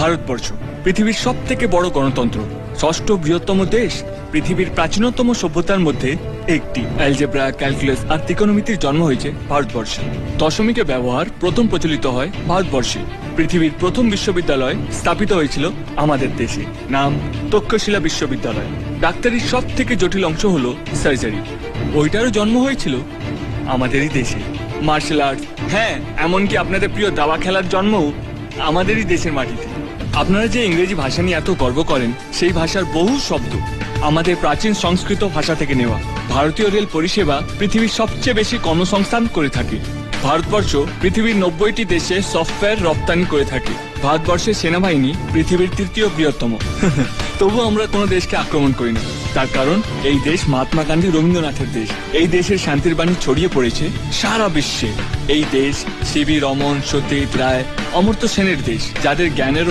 ভারতবর্ষ পৃথিবীর সবথেকে বড় গণতন্ত্র, ষষ্ঠ বৃহত্তম দেশ, পৃথিবীর প্রাচীনতম সভ্যতার মধ্যে একটি। অ্যালজেব্রা, ক্যালকুলাস আর ত্রিকোণমিতির জন্ম হয়েছে ভারতবর্ষে। দশমিকের ব্যবহার প্রথম প্রচলিত হয় ভারতবর্ষে। পৃথিবীর প্রথম বিশ্ববিদ্যালয় স্থাপিত হয়েছিল আমাদের দেশে, নাম তক্ষশিলা বিশ্ববিদ্যালয়। ডাক্তারির সব থেকে জটিল অংশ হলো সার্জারি, ওইটারও জন্ম হয়েছিল আমাদেরই দেশে। মার্শাল আর্টস, হ্যাঁ, এমনকি আপনাদের প্রিয় দাবা খেলার জন্মও আমাদেরই দেশের মাটিতে। আপনারা যে ইংরেজি ভাষা নিয়ে এত গর্ব করেন, সেই ভাষার বহু শব্দ আমাদের প্রাচীন সংস্কৃত ভাষা থেকে নেওয়া। ভারতীয় রেল পরিষেবা পৃথিবীর সবচেয়ে বেশি কর্মসংস্থান করে থাকে। ভারতবর্ষ পৃথিবীর 90টি দেশে সফটওয়্যার রপ্তানি করে থাকে। ভারতবর্ষের সেনাবাহিনী পৃথিবীর তৃতীয় বৃহত্তম। তবু আমরা কোনো দেশকে আক্রমণ করি না, তার কারণ এই দেশ মহাত্মা গান্ধী, রবীন্দ্রনাথের দেশ। এই দেশের শান্তির বাণী ছড়িয়ে পড়েছে সারা বিশ্বে। এই দেশ সিবি রমন, সত্যজিৎ রায়, অমর্ত্য সেনের দেশ, যাদের জ্ঞানের